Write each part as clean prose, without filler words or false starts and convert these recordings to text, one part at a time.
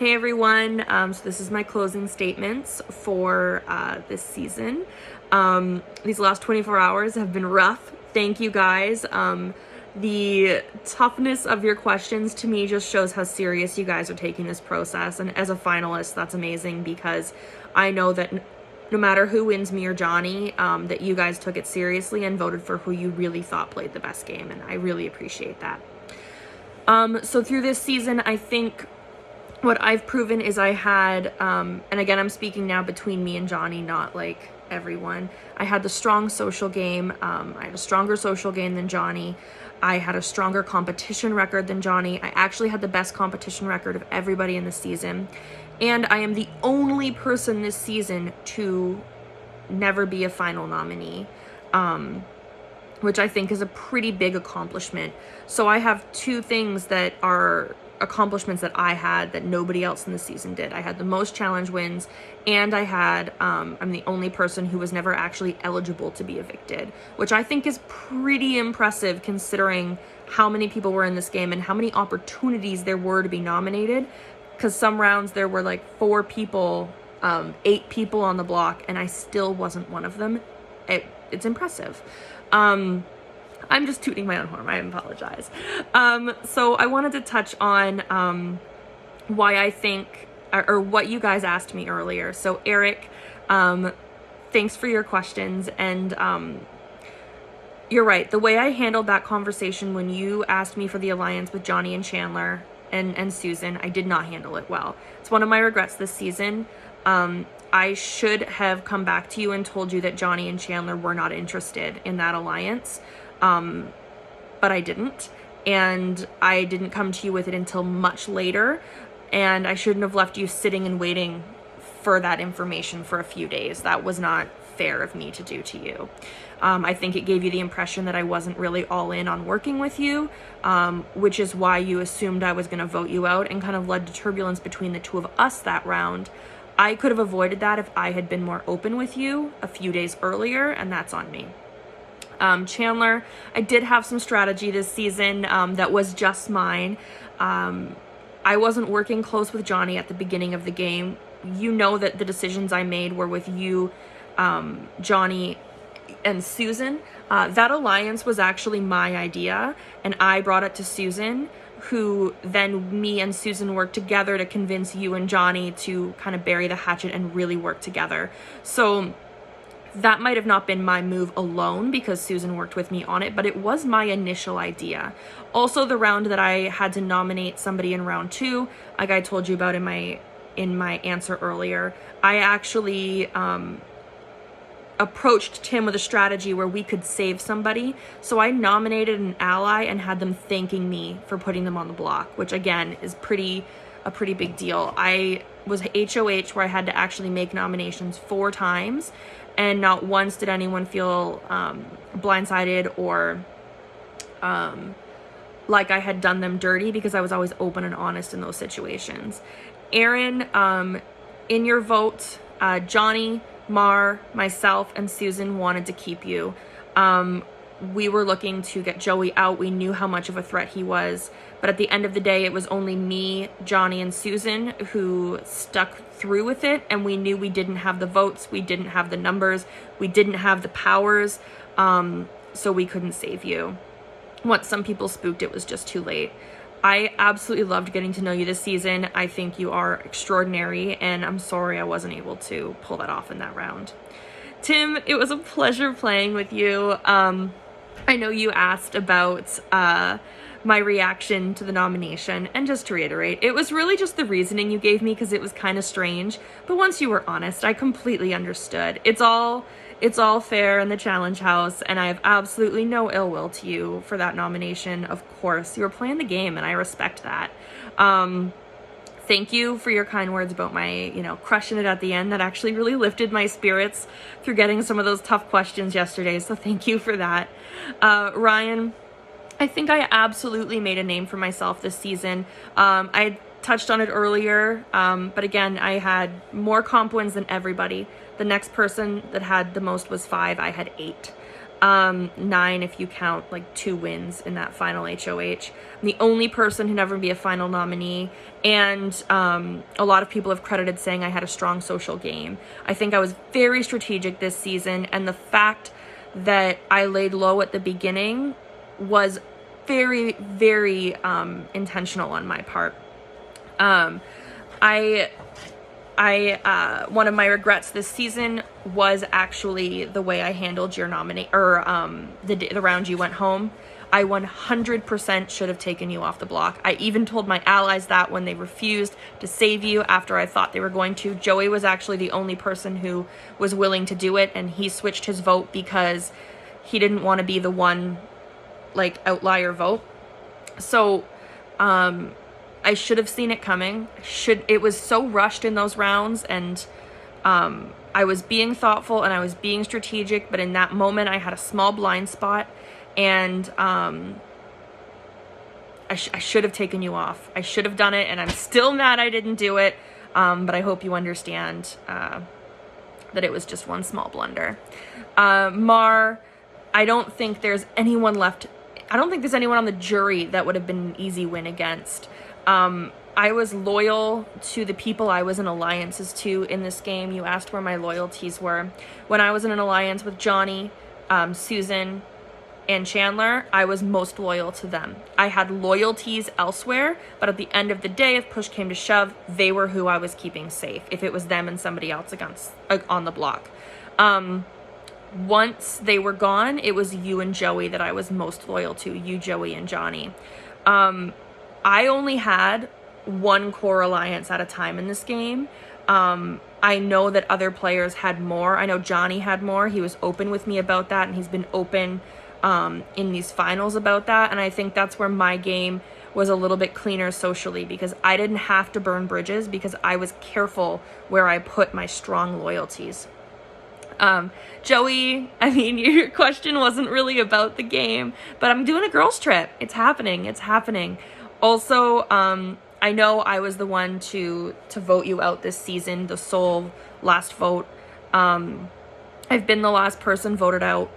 Hey everyone, so this is my closing statements for this season. These last 24 hours have been rough. Thank you guys. The toughness of your questions to me just shows how serious you guys are taking this process. And as a finalist, that's amazing because I know that no matter who wins, me or Johnny, that you guys took it seriously and voted for who you really thought played the best game. And I really appreciate that. So through this season, I think what I've proven is I had, and again, I'm speaking now between me and Johnny, not like everyone. I had the strong social game. I had a stronger social game than Johnny. I had a stronger competition record than Johnny. I actually had the best competition record of everybody in the season. And I am the only person this season to never be a final nominee, which I think is a pretty big accomplishment. So I have two things that are accomplishments that I had that nobody else in the season did. I had the most challenge wins, and I had, I'm the only person who was never actually eligible to be evicted, which I think is pretty impressive considering how many people were in this game and how many opportunities there were to be nominated. Because some rounds there were like 4 people, 8 people on the block, and I still wasn't one of them. It's impressive. I'm just tooting my own horn. I apologize. So I wanted to touch on why I think, or what you guys asked me earlier. So Eric, thanks for your questions. And you're right. The way I handled that conversation when you asked me for the alliance with Johnny and Chandler and Susan, I did not handle it well. It's one of my regrets this season. I should have come back to you and told you that Johnny and Chandler were not interested in that alliance. But I didn't, and I didn't come to you with it until much later, and I shouldn't have left you sitting and waiting for that information for a few days. That was not fair of me to do to you. I think it gave you the impression that I wasn't really all in on working with you, which is why you assumed I was going to vote you out and kind of led to turbulence between the two of us that round. I could have avoided that if I had been more open with you a few days earlier, and that's on me. Chandler, I did have some strategy this season that was just mine. I wasn't working close with Johnny at the beginning of the game. You know that the decisions I made were with you, Johnny, and Susan. That alliance was actually my idea, and I brought it to Susan, who then me and Susan worked together to convince you and Johnny to kind of bury the hatchet and really work together. So that might have not been my move alone because Susan worked with me on it, but it was my initial idea. Also, the round that I had to nominate somebody in round 2, like I told you about in my answer earlier, I actually approached Tim with a strategy where we could save somebody. So I nominated an ally and had them thanking me for putting them on the block, which again is a pretty big deal. I was HOH where I had to actually make nominations 4 times, and not once did anyone feel blindsided or like I had done them dirty because I was always open and honest in those situations. Aaron, in your vote, Johnny, Mar, myself, and Susan wanted to keep you. We were looking to get Joey out. We knew how much of a threat he was. But at the end of the day, it was only me, Johnny, and Susan who stuck through with it. And we knew we didn't have the votes. We didn't have the numbers. We didn't have the powers. So we couldn't save you. Once some people spooked, it was just too late. I absolutely loved getting to know you this season. I think you are extraordinary. And I'm sorry I wasn't able to pull that off in that round. Tim, it was a pleasure playing with you. I know you asked about my reaction to the nomination, and just to reiterate, it was really just the reasoning you gave me because it was kind of strange, but once you were honest, I completely understood. It's all fair in the challenge house, and I have absolutely no ill will to you for that nomination. Of course, you were playing the game, and I respect that. Thank you for your kind words about my, crushing it at the end. That actually really lifted my spirits through getting some of those tough questions yesterday. So thank you for that. Ryan, I think I absolutely made a name for myself this season. I touched on it earlier, but again, I had more comp wins than everybody. The next person that had the most was 5. I had 8. 9 if you count like 2 wins in that final HOH. I'm the only person to never be a final nominee, and a lot of people have credited saying I had a strong social game. I think I was very strategic this season, and the fact that I laid low at the beginning was very, very intentional on my part. One of my regrets this season was actually the way I handled your the round you went home. I 100% should have taken you off the block. I even told my allies that when they refused to save you after I thought they were going to. Joey was actually the only person who was willing to do it, and he switched his vote because he didn't want to be the one, like, outlier vote. So, I should have seen it coming. It was so rushed in those rounds, and I was being thoughtful and I was being strategic, but in that moment I had a small blind spot, and I should have taken you off. I should have done it, and I'm still mad I didn't do it, but I hope you understand that it was just one small blunder. Mar, I don't think there's anyone left. I don't think there's anyone on the jury that would have been an easy win against. I was loyal to the people I was in alliances to in this game. You asked where my loyalties were. When I was in an alliance with Johnny, Susan, and Chandler, I was most loyal to them. I had loyalties elsewhere, but at the end of the day, if push came to shove, they were who I was keeping safe, if it was them and somebody else on the block. Once they were gone, it was you and Joey that I was most loyal to. You, Joey, and Johnny. I only had one core alliance at a time in this game. I know that other players had more. I know Johnny had more. He was open with me about that, and he's been open in these finals about that. And I think that's where my game was a little bit cleaner socially, because I didn't have to burn bridges because I was careful where I put my strong loyalties. Joey, I mean, your question wasn't really about the game, but I'm doing a girls trip. It's happening. It's happening. Also, I know I was the one to vote you out this season, the sole last vote. I've been the last person voted out,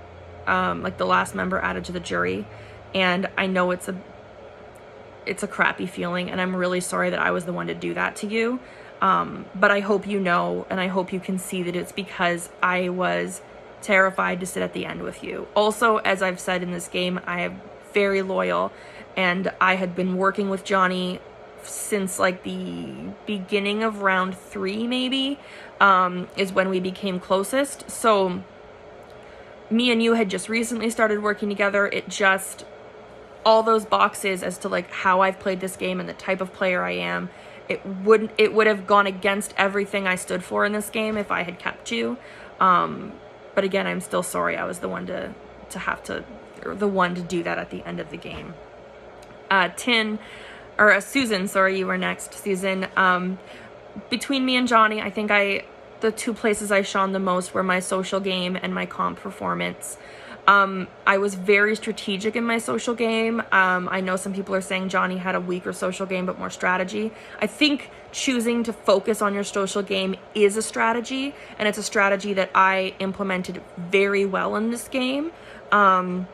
like the last member added to the jury, and I know it's a crappy feeling, and I'm really sorry that I was the one to do that to you. But I hope you know, and I hope you can see that it's because I was terrified to sit at the end with you. Also, as I've said in this game, I am very loyal, and I had been working with Johnny since like the beginning of round 3, maybe, is when we became closest. So me and you had just recently started working together. It just, all those boxes as to like how I've played this game and the type of player I am, it would have gone against everything I stood for in this game if I had kept you. But again, I'm still sorry I was the one to do that at the end of the game. Susan, sorry, you were next, Susan. Between me and Johnny, I think the two places I shone the most were my social game and my comp performance. I was very strategic in my social game. I know some people are saying Johnny had a weaker social game, but more strategy. I think choosing to focus on your social game is a strategy, and it's a strategy that I implemented very well in this game. And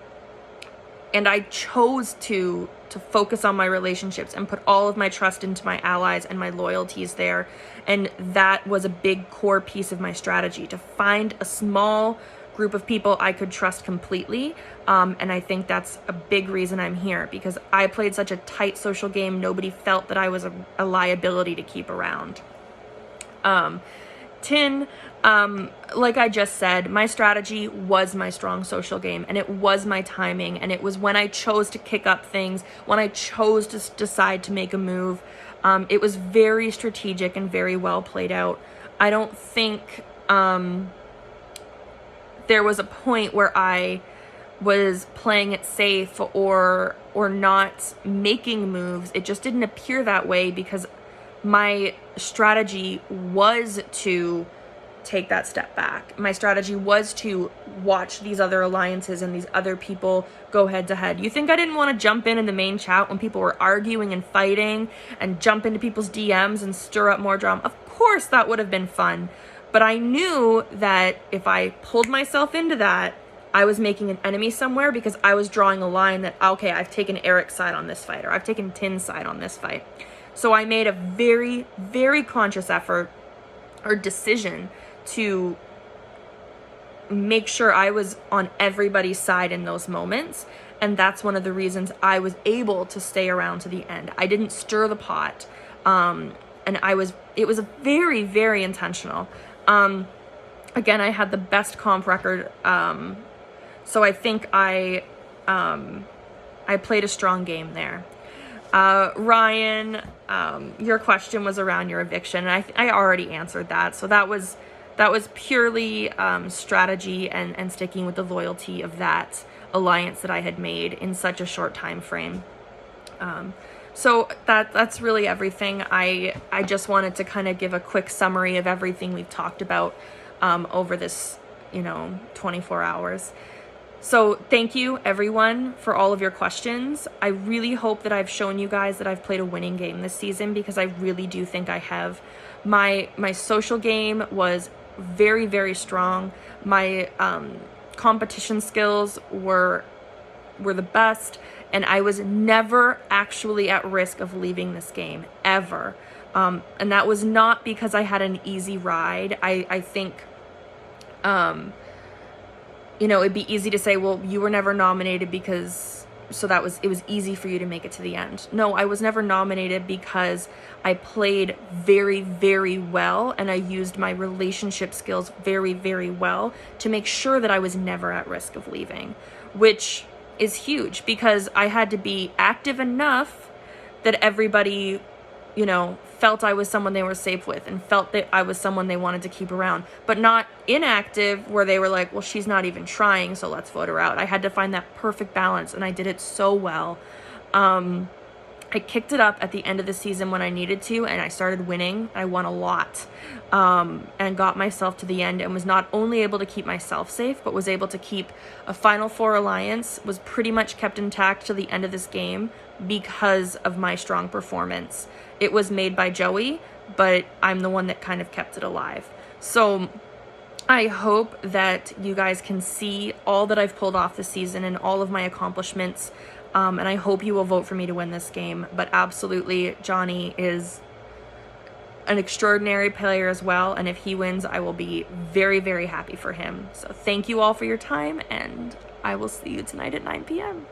I chose to focus on my relationships and put all of my trust into my allies and my loyalties there. And that was a big core piece of my strategy, to find a small group of people I could trust completely. And I think that's a big reason I'm here, because I played such a tight social game. Nobody felt that I was a liability to keep around. Tin, like I just said, my strategy was my strong social game, and it was my timing, and it was when I chose to kick up things, when I chose to decide to make a move. It was very strategic and very well played out. I don't think there was a point where I was playing it safe or not making moves. It just didn't appear that way, because my strategy was to take that step back. My strategy was to watch these other alliances and these other people go head to head. You think I didn't want to jump in the main chat when people were arguing and fighting and jump into people's DMs and stir up more drama? Of course that would have been fun. But I knew that if I pulled myself into that, I was making an enemy somewhere because I was drawing a line that, okay, I've taken Eric's side on this fight, or I've taken Tin's side on this fight. So I made a very, very conscious effort or decision to make sure I was on everybody's side in those moments. And that's one of the reasons I was able to stay around to the end. I didn't stir the pot. And it was very, very intentional. Again, I had the best comp record. So I think I played a strong game there. Ryan, your question was around your eviction, and I already answered that. So that was purely strategy and sticking with the loyalty of that alliance that I had made in such a short time frame. So that's really everything. I just wanted to kind of give a quick summary of everything we've talked about over this 24 hours. So thank you everyone for all of your questions. I really hope that I've shown you guys that I've played a winning game this season, because I really do think I have. My social game was very, very strong. My competition skills were the best, and I was never actually at risk of leaving this game, ever. And that was not because I had an easy ride. I think it'd be easy to say, well, you were never nominated because, so it was easy for you to make it to the end. No, I was never nominated because I played very, very well, and I used my relationship skills very, very well to make sure that I was never at risk of leaving, which is huge, because I had to be active enough that everybody, felt I was someone they were safe with and felt that I was someone they wanted to keep around, but not inactive where they were like, well, she's not even trying, so let's vote her out. I had to find that perfect balance, and I did it so well. I kicked it up at the end of the season when I needed to, and I started winning. I won a lot, and got myself to the end, and was not only able to keep myself safe, but was able to keep a Final Four alliance, was pretty much kept intact to the end of this game because of my strong performance. It was made by Joey, but I'm the one that kind of kept it alive. So I hope that you guys can see all that I've pulled off this season and all of my accomplishments. And I hope you will vote for me to win this game. But absolutely, Johnny is an extraordinary player as well. And if he wins, I will be very, very happy for him. So thank you all for your time, and I will see you tonight at 9 p.m.